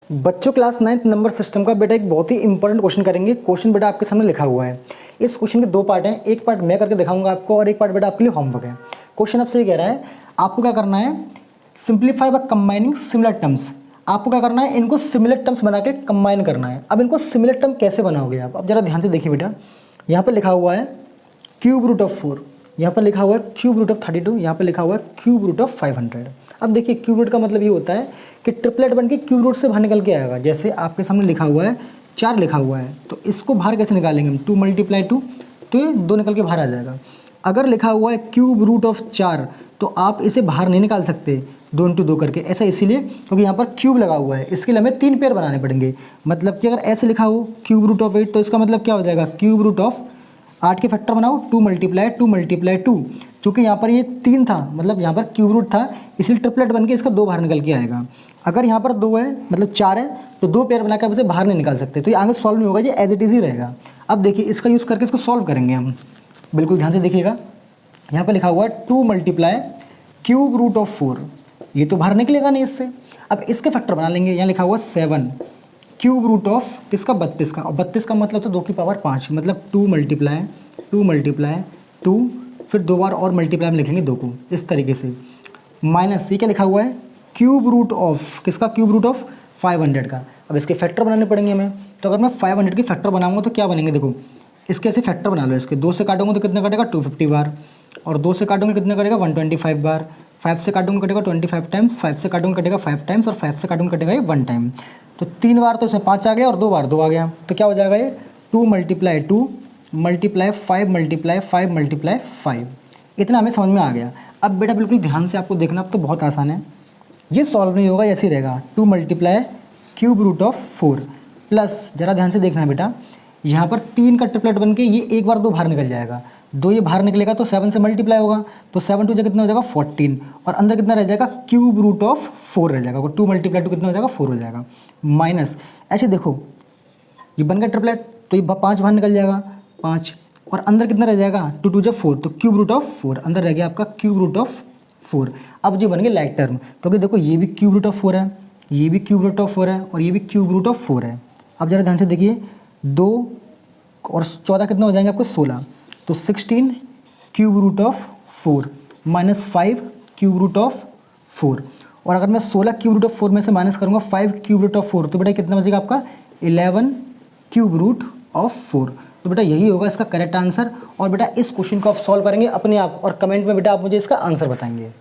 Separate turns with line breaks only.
बच्चों class 9th number system का बेटा एक बहुत ही इंपॉर्टेंट क्वेश्चन करेंगे। क्वेश्चन बेटा आपके सामने लिखा हुआ है। इस क्वेश्चन के दो पार्ट हैं, एक पार्ट मैं करके दिखाऊंगा आपको और एक पार्ट बेटा आपके लिए होमवर्क है। क्वेश्चन आपसे ये कह रहा है आपको क्या करना है, simplify by combining similar terms. आपको क्या करना है, इनको सिमिलर टर्म्स बना के कंबाइन करना है। अब इनको सिमिलर टर्म कैसे बनाओगे आप, अब जरा ध्यान से देखिए बेटा। यहाँ पर लिखा हुआ है क्यूब रूट ऑफ 4, यहाँ पर लिखा हुआ है क्यूब रूट ऑफ 32, यहाँ पर लिखा हुआ है क्यूब रूट ऑफ 500। अब देखिए क्यूब रूट का मतलब ये होता है कि ट्रिपलेट बन के क्यूब रूट से बाहर निकल के आएगा। जैसे आपके सामने लिखा हुआ है 4 लिखा हुआ है, तो इसको बाहर कैसे निकालेंगे हम, 2 × 2, तो ये 2 निकल के बाहर आ जाएगा। अगर लिखा हुआ है क्यूब रूट ऑफ 4, तो आप इसे बाहर नहीं निकाल सकते 2 × 2 करके। ऐसा इसलिए क्योंकि यहाँ पर क्यूब लगा हुआ है, इसके लिए हमें 3 पेयर बनाने पड़ेंगे। मतलब कि अगर ऐसे लिखा हो क्यूब रूट ऑफ 8, तो इसका मतलब क्या हो जाएगा, क्यूब रूट ऑफ 8 के फैक्टर बनाओ 2 × 2 चूँकि यहाँ पर ये 3 था, मतलब यहाँ पर क्यूब रूट था, इसलिए ट्रिपलेट बन के इसका 2 बाहर निकल के आएगा। अगर यहाँ पर 2 है मतलब 4 है, तो 2 पेयर बना के आप इसे बाहर नहीं निकाल सकते, तो ये आगे सॉल्व नहीं होगा, ये एज इट इज़ ही रहेगा। अब देखिए इसका यूज़ करके इसको सॉल्व करेंगे हम, बिल्कुल ध्यान से देखिएगा। यहाँ पर लिखा हुआ है 2 × क्यूब रूट ऑफ 4, ये तो बाहर निकलेगा नहीं इससे। अब इसके फैक्टर बना लेंगे, यहाँ लिखा हुआ 7 क्यूब रूट ऑफ किसका, 32 का, और 32 का मतलब तो 2 की पावर 5, मतलब 2 × 2, फिर 2 बार और मल्टीप्लाई में लिखेंगे 2 को, इस तरीके से। माइनस ये क्या लिखा हुआ है, क्यूब रूट ऑफ किसका, क्यूब रूट ऑफ 500 का। अब इसके फैक्टर बनाने पड़ेंगे हमें, तो अगर मैं 500 के फैक्टर बनाऊंगा तो क्या बनेंगे, देखो इसके ऐसे फैक्टर बना लो। इसके 2 से काटूंगा तो कितना कटेगा, 250 बार, और 2 से काटूंगा कितना कटेगा, 125 बार, 5 से काटूंगा कटेगा 25 टाइम्स, 5 से काटूंगा कटेगा 5 टाइम्स, और 5 से काटूंगा कटेगा ये 1 टाइम। तो 3 बार तो इसमें 5 आ गया और 2 बार 2 आ गया, तो क्या हो जाएगा ये 2 × 2 × 5 × 5। इतना हमें समझ में आ गया। अब बेटा बिल्कुल ध्यान से आपको देखना, अब तो बहुत आसान है, ये सॉल्व नहीं होगा, ऐसे ही रहेगा 2 × क्यूब रूट ऑफ 4 प्लस, जरा ध्यान से देखना बेटा, यहाँ पर 3 का ट्रिपलेट बन के ये एक बार 2 बाहर निकल जाएगा, 2 ये बाहर निकलेगा तो 7 से मल्टीप्लाई होगा, तो 7 2 कितना हो जाएगा 14, और अंदर कितना रह जाएगा, क्यूब रूट ऑफ 4 रह जाएगा। 2 × 2 कितना हो जाएगा, 4 हो जाएगा। माइनस ऐसे देखो ये बन गया ट्रिपलेट, तो ये 5 बाहर निकल जाएगा 5, और अंदर कितना रह जाएगा, 2 2 4, तो क्यूब रूट ऑफ 4 अंदर रह गया आपका क्यूब रूट ऑफ 4। अब जो बन गए लाइक टर्म, क्योंकि देखो ये भी क्यूब रूट ऑफ 4 है, ये भी क्यूब रूट ऑफ 4 है, और ये भी क्यूब रूट ऑफ 4 है। अब जरा ध्यान से देखिए, 2 और 14 कितना हो जाएंगे आपको 16, तो 16 cube root of 4 minus 5 cube root of 4, और अगर मैं 16 क्यूब रूट ऑफ 4 में से माइनस करूँगा 5 क्यूब रूट ऑफ 4, तो बेटा कितना बचेगा आपका 11 क्यूब रूट ऑफ 4। तो बेटा यही होगा इसका करेक्ट आंसर। और बेटा इस क्वेश्चन को आप सॉल्व करेंगे अपने आप, और कमेंट में बेटा आप मुझे इसका आंसर बताएंगे।